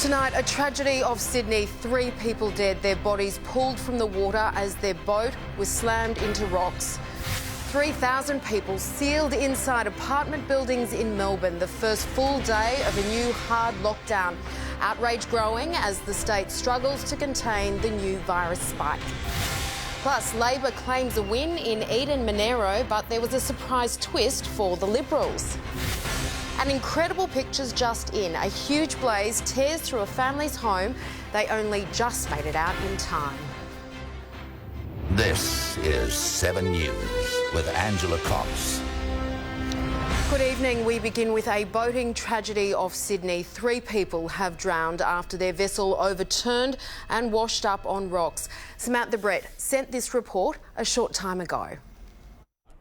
Tonight, a tragedy of Sydney. 3 people dead, their bodies pulled from the water as their boat was slammed into rocks. 3,000 people sealed inside apartment buildings in Melbourne, the first full day of a new hard lockdown. Outrage growing as the state struggles to contain the new virus spike. Plus, Labor claims a win in Eden-Monaro, but there was a surprise twist for the Liberals. And incredible pictures just in. A huge blaze tears through a family's home. They only just made it out in time. This is 7 News with Angela Cox. Good evening. We begin with a boating tragedy of Sydney. 3 people have drowned after their vessel overturned and washed up on rocks. Samantha Brett sent this report a short time ago.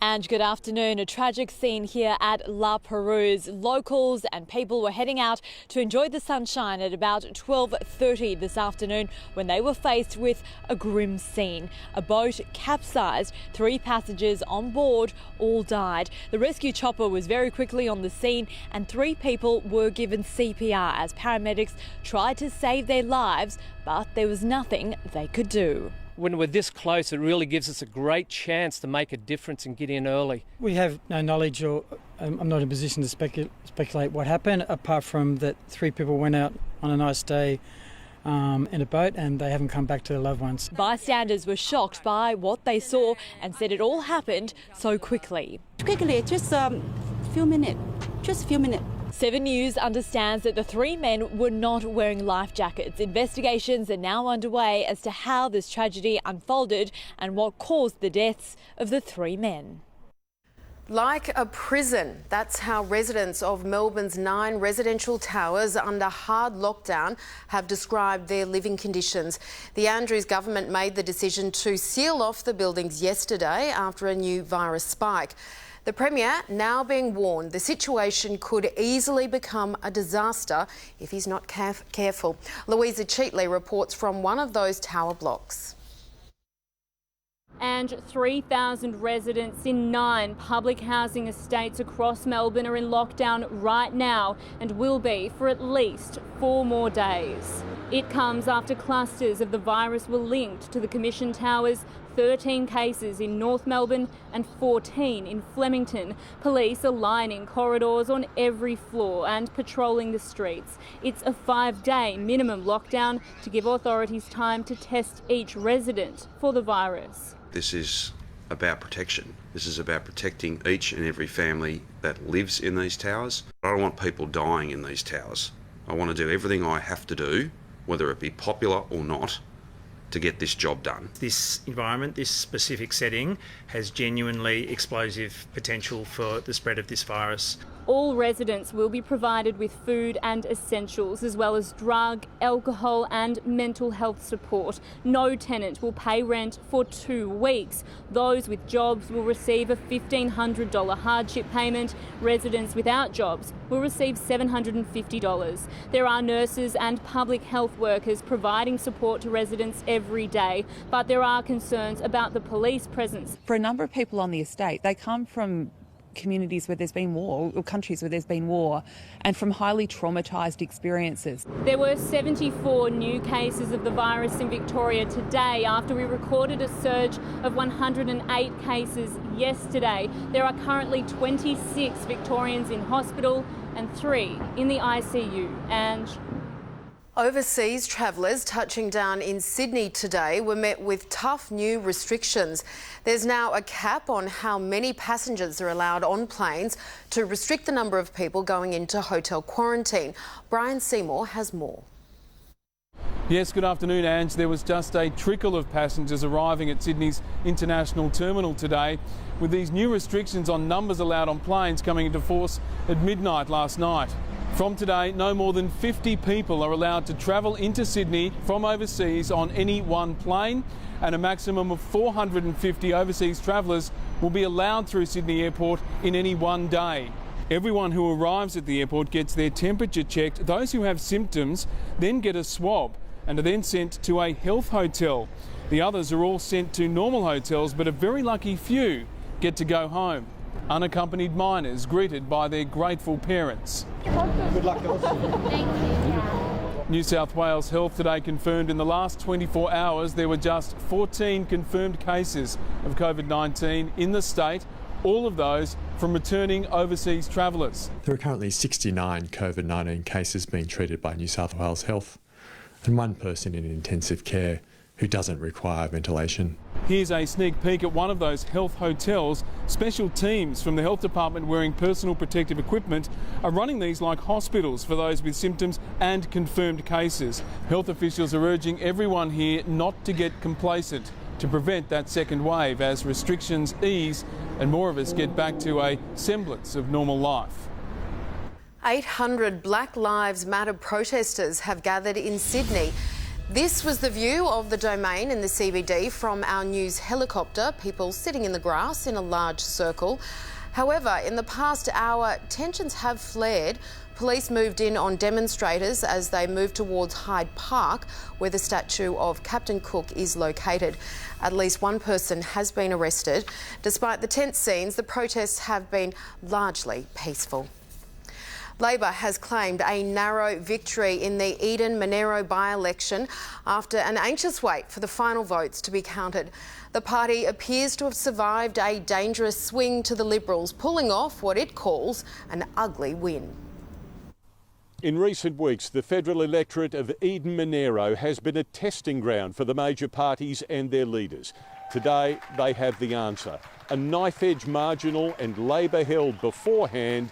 And good afternoon. A tragic scene here at La Perouse. Locals and people were heading out to enjoy the sunshine at about 12:30 this afternoon when they were faced with a grim scene. A boat capsized, 3 passengers on board all died. The rescue chopper was very quickly on the scene and 3 people were given CPR as paramedics tried to save their lives, but there was nothing they could do. When we're this close, it really gives us a great chance to make a difference and get in early. We have no knowledge, or I'm not in a position to speculate what happened, apart from that 3 people went out on a nice day in a boat and they haven't come back to their loved ones. Bystanders were shocked by what they saw and said it all happened so quickly. Quickly, just a few minutes. 7 News understands that the 3 men were not wearing life jackets. Investigations are now underway as to how this tragedy unfolded and what caused the deaths of the 3 men. Like a prison, that's how residents of Melbourne's 9 residential towers under hard lockdown have described their living conditions. The Andrews government made the decision to seal off the buildings yesterday after a new virus spike. The Premier now being warned the situation could easily become a disaster if he's not careful. Louisa Cheatley reports from one of those tower blocks. And 3,000 residents in 9 public housing estates across Melbourne are in lockdown right now and will be for at least 4 more days. It comes after clusters of the virus were linked to the Commission Towers, 13 cases in North Melbourne and 14 in Flemington. Police are lining corridors on every floor and patrolling the streets. It's a 5-day minimum lockdown to give authorities time to test each resident for the virus. This is about protection. This is about protecting each and every family that lives in these towers. I don't want people dying in these towers. I want to do everything I have to do, whether it be popular or not, to get this job done. This environment, this specific setting, has genuinely explosive potential for the spread of this virus. All residents will be provided with food and essentials, as well as drug, alcohol and mental health support. No tenant will pay rent for 2 weeks. Those with jobs will receive a $1,500 hardship payment. Residents without jobs will receive $750. There are nurses and public health workers providing support to residents every day, but there are concerns about the police presence. For a number of people on the estate, they come from communities where there's been war, or countries where there's been war, and from highly traumatised experiences. There were 74 new cases of the virus in Victoria today after we recorded a surge of 108 cases yesterday. There are currently 26 Victorians in hospital and 3 in the ICU. And Overseas travellers touching down in Sydney today were met with tough new restrictions. There's now a cap on how many passengers are allowed on planes to restrict the number of people going into hotel quarantine. Brian Seymour has more. Yes, good afternoon, Ange. There was just a trickle of passengers arriving at Sydney's International Terminal today, with these new restrictions on numbers allowed on planes coming into force at midnight last night. From today, no more than 50 people are allowed to travel into Sydney from overseas on any one plane, and a maximum of 450 overseas travellers will be allowed through Sydney Airport in any one day. Everyone who arrives at the airport gets their temperature checked. Those who have symptoms then get a swab and are then sent to a health hotel. The others are all sent to normal hotels, but a very lucky few get to go home. Unaccompanied minors greeted by their grateful parents. Good luck, guys. Thank you. New South Wales Health today confirmed in the last 24 hours there were just 14 confirmed cases of COVID-19 in the state, all of those from returning overseas travellers. There are currently 69 COVID-19 cases being treated by New South Wales Health and one person in intensive care who doesn't require ventilation. Here's a sneak peek at one of those health hotels. Special teams from the health department wearing personal protective equipment are running these like hospitals for those with symptoms and confirmed cases. Health officials are urging everyone here not to get complacent to prevent that second wave as restrictions ease and more of us get back to a semblance of normal life. 800 Black Lives Matter protesters have gathered in Sydney. This was the view of the Domain in the CBD from our news helicopter, people sitting in the grass in a large circle. However, in the past hour, tensions have flared. Police moved in on demonstrators as they moved towards Hyde Park, where the statue of Captain Cook is located. At least one person has been arrested. Despite the tense scenes, the protests have been largely peaceful. Labor has claimed a narrow victory in the Eden-Monaro by-election after an anxious wait for the final votes to be counted. The party appears to have survived a dangerous swing to the Liberals, pulling off what it calls an ugly win. In recent weeks, the federal electorate of Eden-Monaro has been a testing ground for the major parties and their leaders. Today, they have the answer. A knife-edge marginal and Labor held beforehand.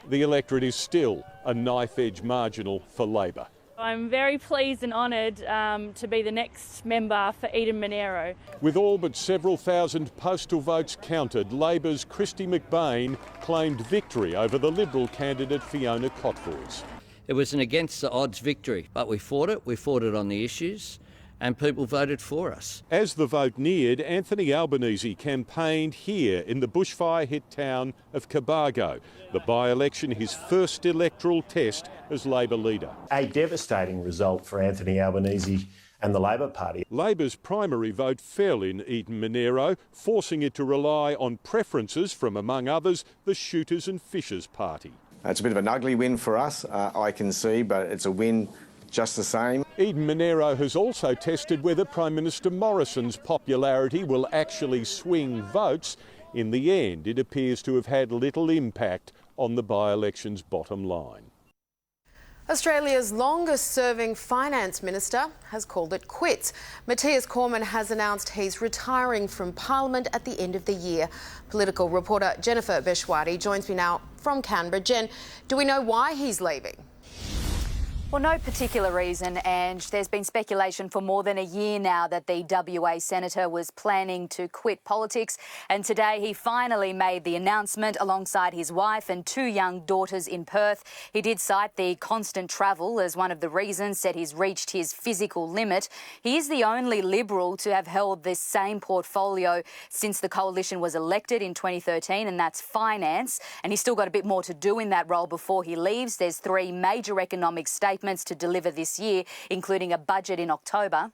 The electorate is still a knife-edge marginal for Labor. I'm very pleased and honoured to be the next member for Eden-Monaro. With all but several thousand postal votes counted, Labor's Christy McBain claimed victory over the Liberal candidate Fiona Cottfords. It was an against the odds victory, but we fought it on the issues, and people voted for us. As the vote neared, Anthony Albanese campaigned here in the bushfire-hit town of Cobargo. The by-election, his first electoral test as Labor leader. A devastating result for Anthony Albanese and the Labor Party. Labor's primary vote fell in Eden-Monaro, forcing it to rely on preferences from, among others, the Shooters and Fishers Party. It's a bit of an ugly win for us, I can see, but it's a win just the same. Eden-Monaro has also tested whether Prime Minister Morrison's popularity will actually swing votes. In the end, it appears to have had little impact on the by-election's bottom line. Australia's longest-serving finance minister has called it quits. Matthias Cormann has announced he's retiring from Parliament at the end of the year. Political reporter Jennifer Beshwadi joins me now from Canberra. Jen, do we know why he's leaving? Well, no particular reason, and there's been speculation for more than a year now that the WA senator was planning to quit politics, and today he finally made the announcement alongside his wife and two young daughters in Perth. He did cite the constant travel as one of the reasons, said he's reached his physical limit. He is the only Liberal to have held this same portfolio since the coalition was elected in 2013, and that's finance, and he's still got a bit more to do in that role before he leaves. There's three major economic statements to deliver this year, including a budget in October.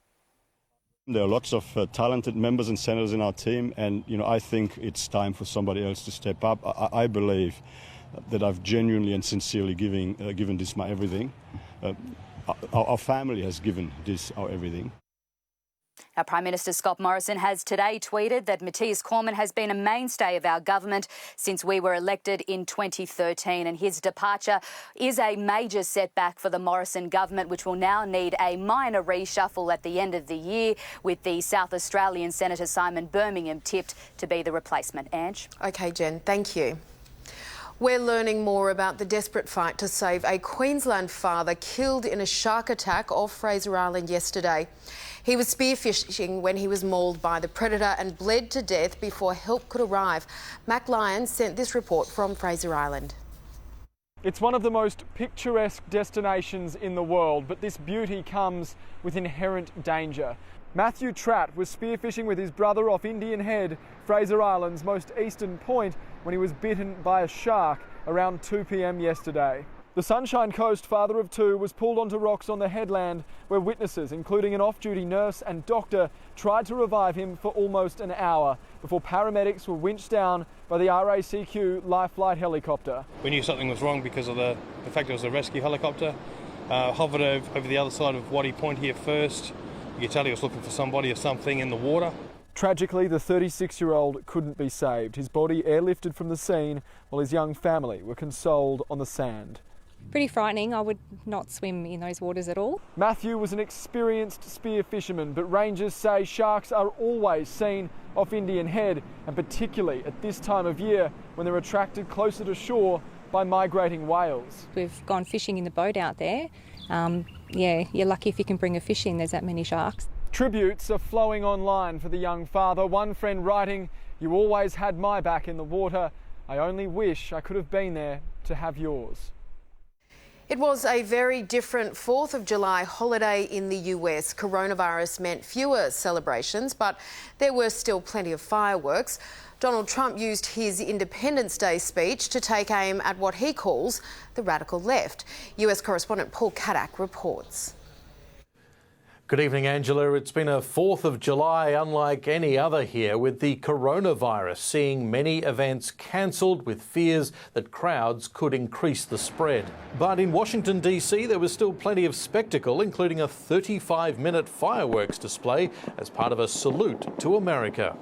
There are lots of talented members and senators in our team, and I think it's time for somebody else to step up. I believe that I've genuinely and sincerely given this my everything. Our family has given this our everything. Our Prime Minister Scott Morrison has today tweeted that Matthias Cormann has been a mainstay of our government since we were elected in 2013, and his departure is a major setback for the Morrison government, which will now need a minor reshuffle at the end of the year, with the South Australian Senator Simon Birmingham tipped to be the replacement. Ange? OK, Jen, thank you. We're learning more about the desperate fight to save a Queensland father killed in a shark attack off Fraser Island yesterday. He was spearfishing when he was mauled by the predator and bled to death before help could arrive. Mac Lyons sent this report from Fraser Island. It's one of the most picturesque destinations in the world, but this beauty comes with inherent danger. Matthew Tratt was spearfishing with his brother off Indian Head, Fraser Island's most eastern point, when he was bitten by a shark around 2 p.m. yesterday. The Sunshine Coast father of two was pulled onto rocks on the headland where witnesses, including an off-duty nurse and doctor, tried to revive him for almost an hour before paramedics were winched down by the RACQ Life Flight helicopter. We knew something was wrong because of the fact it was a rescue helicopter. Hovered over the other side of Waddy Point here first. You could tell he was looking for somebody or something in the water. Tragically, the 36-year-old couldn't be saved. His body airlifted from the scene while his young family were consoled on the sand. Pretty frightening. I would not swim in those waters at all. Matthew was an experienced spear fisherman, but rangers say sharks are always seen off Indian Head, and particularly at this time of year when they're attracted closer to shore by migrating whales. We've gone fishing in the boat out there. Yeah, you're lucky if you can bring a fish in, there's that many sharks. Tributes are flowing online for the young father. One friend writing, "You always had my back in the water. I only wish I could have been there to have yours." It was a very different 4th of July holiday in the US. Coronavirus meant fewer celebrations, but there were still plenty of fireworks. Donald Trump used his Independence Day speech to take aim at what he calls the radical left. US correspondent Paul Kadak reports. Good evening, Angela. It's been a 4th of July unlike any other here, with the coronavirus seeing many events cancelled with fears that crowds could increase the spread. But in Washington, D.C., there was still plenty of spectacle, including a 35-minute fireworks display as part of a salute to America.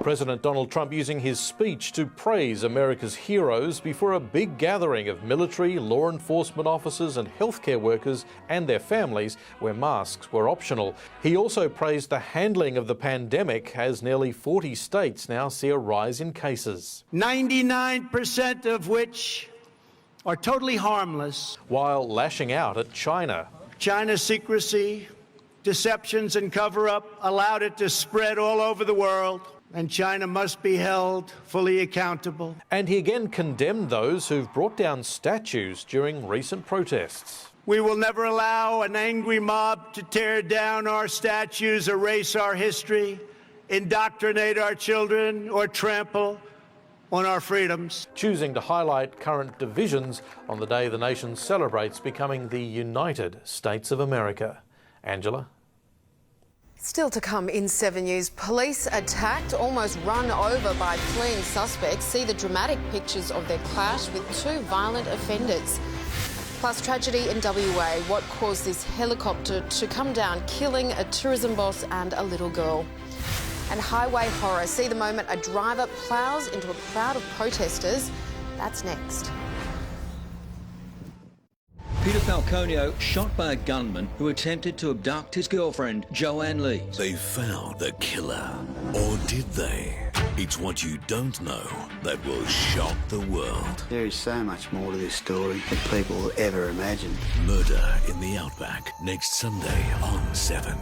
President Donald Trump using his speech to praise America's heroes before a big gathering of military, law enforcement officers and healthcare workers and their families where masks were optional. He also praised the handling of the pandemic as nearly 40 states now see a rise in cases. 99% of which are totally harmless. While lashing out at China. China's secrecy, deceptions and cover-up allowed it to spread all over the world. And China must be held fully accountable. And he again condemned those who've brought down statues during recent protests. We will never allow an angry mob to tear down our statues, erase our history, indoctrinate our children, or trample on our freedoms. Choosing to highlight current divisions on the day the nation celebrates becoming the United States of America. Angela? Still to come in 7 News. Police attacked, almost run over by fleeing suspects. See the dramatic pictures of their clash with 2 violent offenders. Plus tragedy in WA. What caused this helicopter to come down, killing a tourism boss and a little girl? And highway horror. See the moment a driver ploughs into a crowd of protesters. That's next. Peter Falconio shot by a gunman who attempted to abduct his girlfriend, Joanne Lee. They found the killer. Or did they? It's what you don't know that will shock the world. There is so much more to this story than people will ever imagine. Murder in the Outback, next Sunday on 7.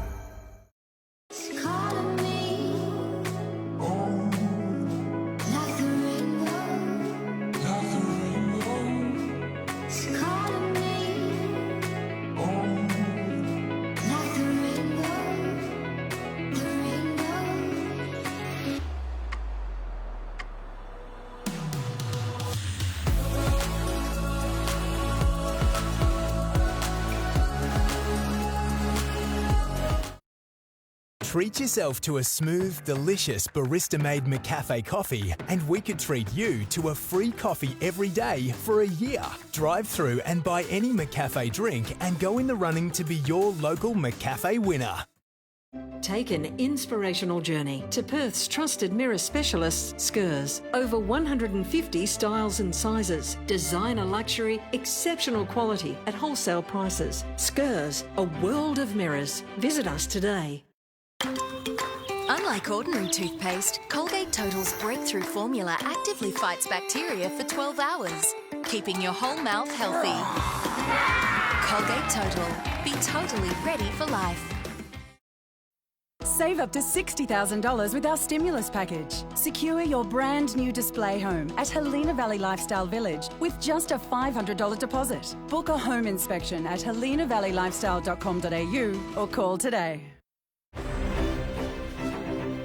Treat yourself to a smooth, delicious barista-made McCafe coffee, and we could treat you to a free coffee every day for a year. Drive through and buy any McCafe drink and go in the running to be your local McCafe winner. Take an inspirational journey to Perth's trusted mirror specialist, Skurs. Over 150 styles and sizes. Designer luxury, exceptional quality at wholesale prices. Skurs, a world of mirrors. Visit us today. Unlike ordinary toothpaste, Colgate Total's breakthrough formula actively fights bacteria for 12 hours, keeping your whole mouth healthy. Colgate Total. Be totally ready for life. Save up to $60,000 with our stimulus package. Secure your brand new display home at Helena Valley Lifestyle Village with just a $500 deposit. Book a home inspection at helenavalley.lifestyle.com.au or call today.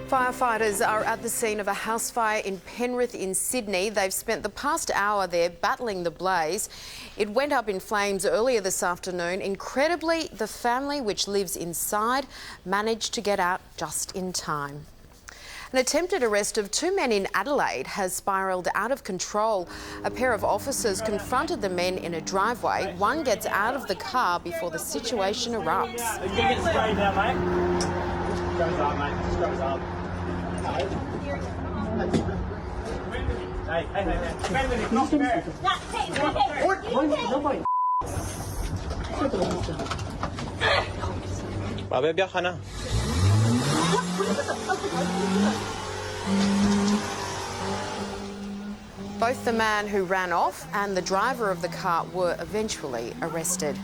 Firefighters are at the scene of a house fire in Penrith in Sydney. They've spent the past hour there battling the blaze. It went up in flames earlier this afternoon. Incredibly, the family which lives inside managed to get out just in time. An attempted arrest of two men in Adelaide has spiralled out of control. A pair of officers confronted the men in a driveway. One gets out of the car before the situation erupts. He's going to get sprayed now, mate. Just grab his arm, mate. Just grab his arm. Hey. Wait a minute. Not fair. Babe, biyahe na. Both the man who ran off and the driver of the car were eventually arrested.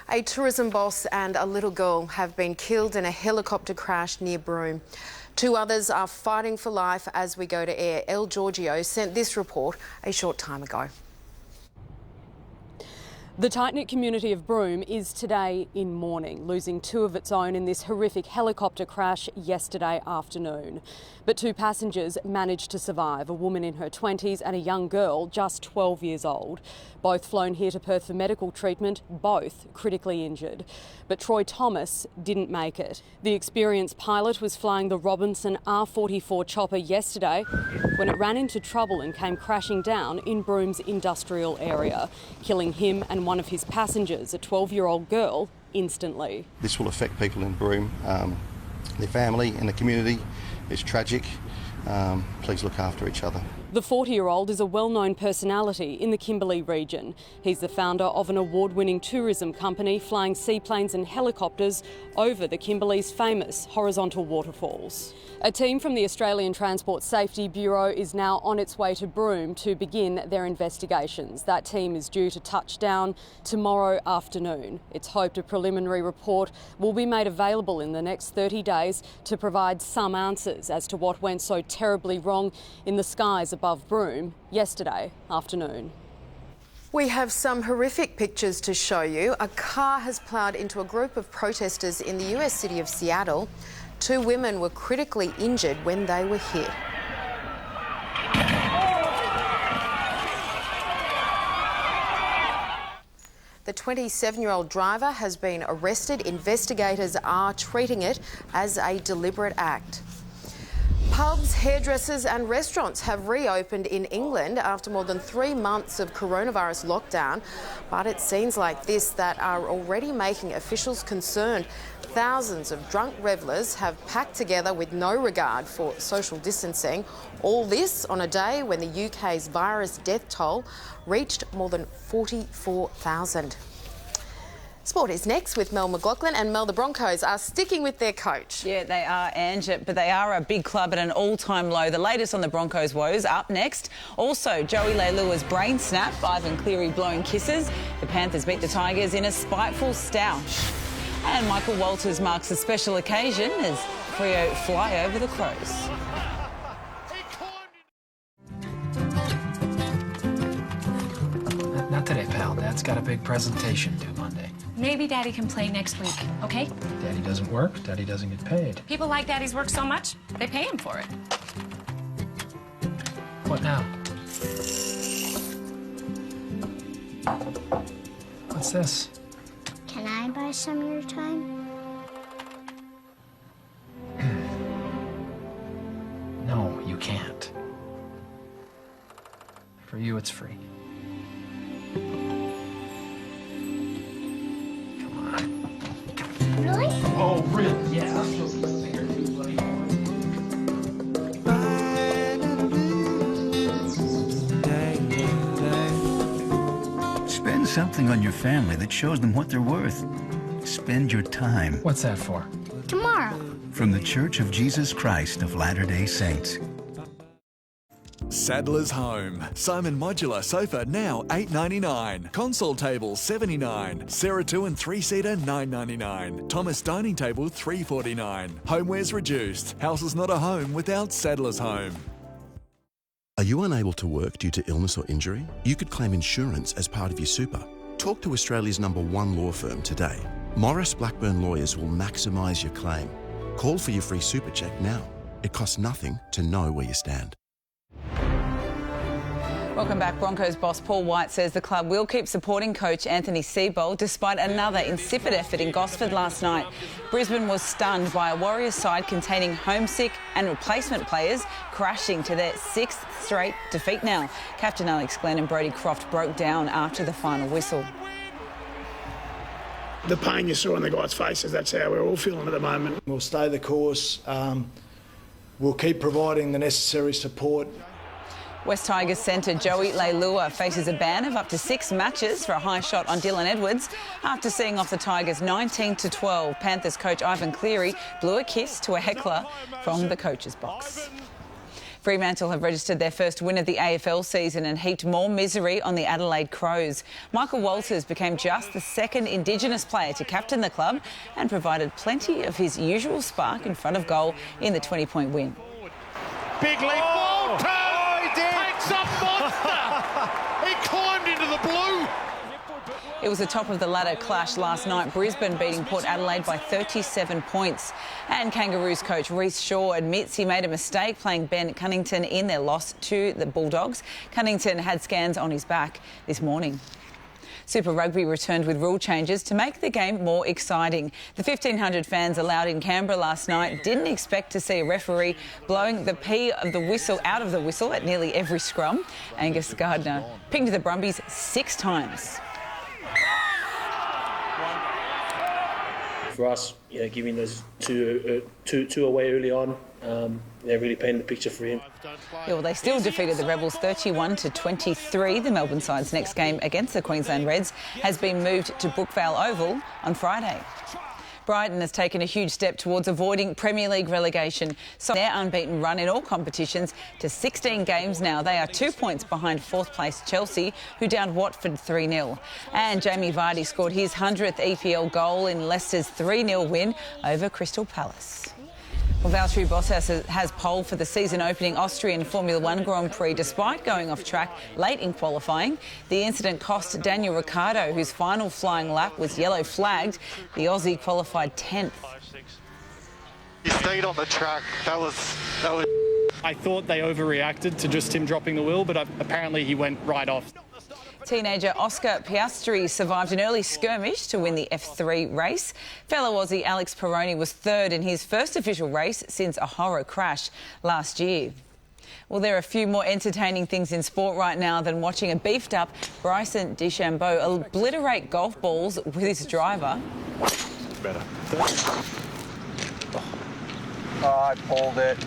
A tourism boss and a little girl have been killed in a helicopter crash near Broome. Two others are fighting for life as we go to air. El Giorgio sent this report a short time ago. The tight-knit community of Broome is today in mourning, losing two of its own in this horrific helicopter crash yesterday afternoon. But two passengers managed to survive, a woman in her 20s and a young girl just 12 years old. Both flown here to Perth for medical treatment, both critically injured. But Troy Thomas didn't make it. The experienced pilot was flying the Robinson R44 chopper yesterday when it ran into trouble and came crashing down in Broome's industrial area, killing him and one of his passengers, a 12-year-old girl, instantly. This will affect people in Broome, their family and the community. It's tragic. Please look after each other. The 40-year-old is a well-known personality in the Kimberley region. He's the founder of an award-winning tourism company flying seaplanes and helicopters over the Kimberley's famous horizontal waterfalls. A team from the Australian Transport Safety Bureau is now on its way to Broome to begin their investigations. That team is due to touch down tomorrow afternoon. It's hoped a preliminary report will be made available in the next 30 days to provide some answers as to what went so terribly wrong in the skies above Broome yesterday afternoon. We have some horrific pictures to show you. A car has ploughed into a group of protesters in the US city of Seattle. Two women were critically injured when they were hit. The 27-year-old driver has been arrested. Investigators are treating it as a deliberate act. Pubs, hairdressers and restaurants have reopened in England after more than 3 months of coronavirus lockdown, but it's scenes like this that are already making officials concerned. Thousands of drunk revellers have packed together with no regard for social distancing. All this on a day when the UK's virus death toll reached more than 44,000. Sport is next with Mel McLaughlin, and Mel, the Broncos are sticking with their coach. Yeah, they are, Ange, but they are a big club at an all-time low. The latest on the Broncos' woes up next. Also, Joey Leilua's brain snap, Ivan Cleary blowing kisses. The Panthers beat the Tigers in a spiteful stoush. And Michael Walters marks a special occasion as Freo fly over the Crows. Not today, pal. Dad's got a big presentation due Monday. Maybe Daddy can play next week, okay? Daddy doesn't work. Daddy doesn't get paid. People like Daddy's work so much, they pay him for it. What now? What's this? Can I buy some of your time? No, you can't. For you, it's free. Really? Oh, really? Yeah. Spend something on your family that shows them what they're worth. Spend your time. What's that for? Tomorrow. From the Church of Jesus Christ of Latter-day Saints. Saddler's Home. Simon Modular Sofa now $8.99. Console Table $79. Sarah 2 and 3-seater $9.99. Thomas Dining Table $3.49. Homewares reduced. House is not a home without Saddler's Home. Are you unable to work due to illness or injury? You could claim insurance as part of your super. Talk to Australia's #1 law firm today. Morris Blackburn Lawyers will maximise your claim. Call for your free super check now. It costs nothing to know where you stand. Welcome back. Broncos boss Paul White says the club will keep supporting coach Anthony Seibold despite another insipid effort in Gosford last night. Brisbane was stunned by a Warriors side containing homesick and replacement players crashing to their 6th straight defeat now. Captain Alex Glenn and Brodie Croft broke down after the final whistle. The pain you saw in the guys' faces, that's how we're all feeling at the moment. We'll stay the course. We'll keep providing the necessary support. West Tigers centre Joey Leilua faces a ban of up to 6 matches for a high shot on Dylan Edwards after seeing off the Tigers 19-12. Panthers coach Ivan Cleary blew a kiss to a heckler from the coach's box. Fremantle have registered their first win of the AFL season and heaped more misery on the Adelaide Crows. Michael Walters became just the 2nd Indigenous player to captain the club and provided plenty of his usual spark in front of goal in the 20-point win. Big leap, Walters! Takes up monster! He climbed into the blue! It was a top-of-the-ladder clash last night, Brisbane beating Port Adelaide by 37 points. And Kangaroos coach Reece Shaw admits he made a mistake playing Ben Cunnington in their loss to the Bulldogs. Cunnington had scans on his back this morning. Super Rugby returned with rule changes to make the game more exciting. The 1,500 fans allowed in Canberra last night didn't expect to see a referee blowing the P of the whistle out of the whistle at nearly every scrum. Angus Gardner pinged the Brumbies 6 times. For us, giving those two away early on, really painted the picture for him. Yeah, well, they still defeated the Rebels 31-23. The Melbourne side's next game against the Queensland Reds has been moved to Brookvale Oval on Friday. Brighton has taken a huge step towards avoiding Premier League relegation. So their unbeaten run in all competitions to 16 games now. They are 2 points behind 4th place Chelsea, who downed Watford 3-0. And Jamie Vardy scored his 100th EPL goal in Leicester's 3-0 win over Crystal Palace. Well, Valtteri Bottas has pole for the season-opening Austrian Formula 1 Grand Prix despite going off track late in qualifying. The incident cost Daniel Ricciardo, whose final flying lap was yellow flagged. The Aussie qualified 10th. He stayed on the track. That was. I thought they overreacted to just him dropping the wheel, but apparently he went right off. Teenager Oscar Piastri survived an early skirmish to win the F3 race. Fellow Aussie Alex Peroni was 3rd in his first official race since a horror crash last year. Well, there are a few more entertaining things in sport right now than watching a beefed-up Bryson DeChambeau obliterate golf balls with his driver. Better. I pulled it.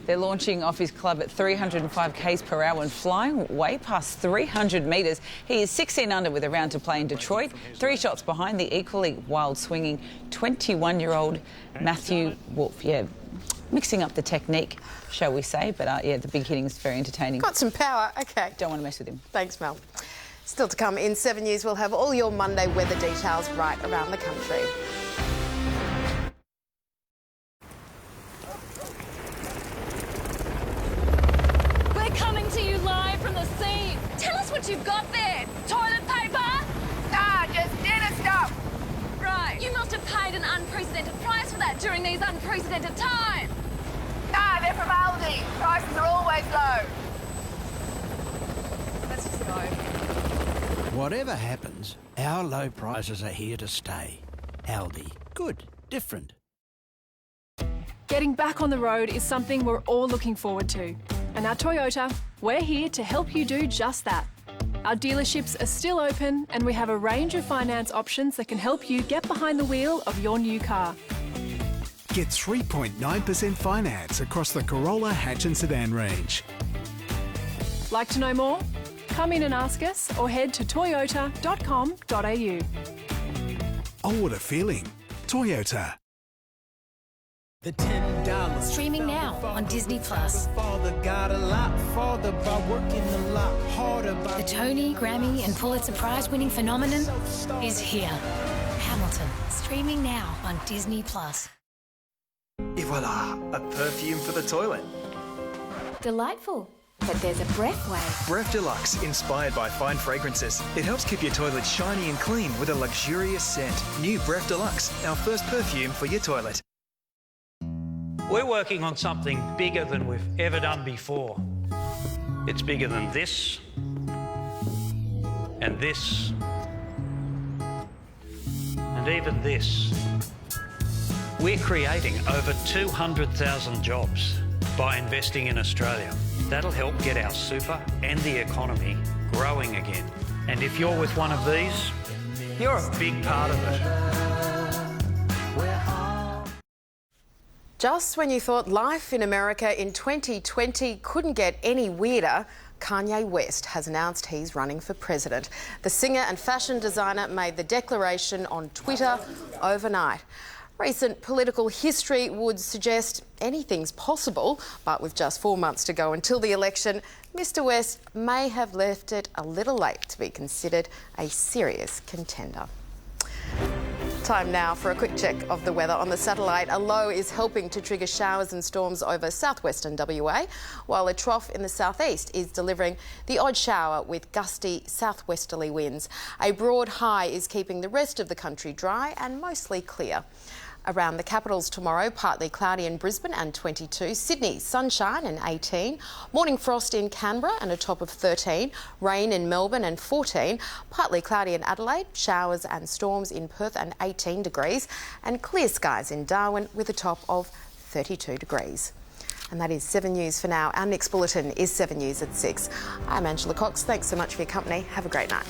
They're launching off his club at 305 k's per hour and flying way past 300 metres. He is 16 under with a round to play in Detroit, 3 shots behind the equally wild-swinging 21-year-old Matthew Wolff. Yeah, mixing up the technique, shall we say, but the big hitting is very entertaining. Got some power, OK. Don't want to mess with him. Thanks, Mel. Still to come in 7 News, we'll have all your Monday weather details right around the country. What you've got there? Toilet paper? Nah, just dinner stuff. Right. You must have paid an unprecedented price for that during these unprecedented times. Nah, they're from Aldi. Prices are always low. Let's just go. Whatever happens, our low prices are here to stay. Aldi. Good. Different. Getting back on the road is something we're all looking forward to. And at Toyota, we're here to help you do just that. Our dealerships are still open and we have a range of finance options that can help you get behind the wheel of your new car. Get 3.9% finance across the Corolla hatch and sedan range. Like to know more? Come in and ask us or head to toyota.com.au. Oh, what a feeling. Toyota. The $10. Streaming now on Disney+. The Tony, Grammy and Pulitzer Prize winning phenomenon is here. Hamilton, streaming now on Disney+. Et voila, a perfume for the toilet. Delightful. But there's a breath way. Breath Deluxe, inspired by fine fragrances. It helps keep your toilet shiny and clean with a luxurious scent. New Breath Deluxe, our first perfume for your toilet. We're working on something bigger than we've ever done before. It's bigger than this, and this, and even this. We're creating over 200,000 jobs by investing in Australia. That'll help get our super and the economy growing again. And if you're with one of these, you're a big part of it. Just when you thought life in America in 2020 couldn't get any weirder, Kanye West has announced he's running for president. The singer and fashion designer made the declaration on Twitter overnight. Recent political history would suggest anything's possible, but with just 4 months to go until the election, Mr West may have left it a little late to be considered a serious contender. Time now for a quick check of the weather on the satellite. A low is helping to trigger showers and storms over southwestern WA, while a trough in the southeast is delivering the odd shower with gusty southwesterly winds. A broad high is keeping the rest of the country dry and mostly clear. Around the capitals tomorrow, partly cloudy in Brisbane and 22, Sydney sunshine and 18, morning frost in Canberra and a top of 13, rain in Melbourne and 14, partly cloudy in Adelaide, showers and storms in Perth and 18 degrees, and clear skies in Darwin with a top of 32 degrees. And that is 7 News for now. Our next bulletin is 7 News at 6. I'm Angela Cox. Thanks so much for your company. Have a great night.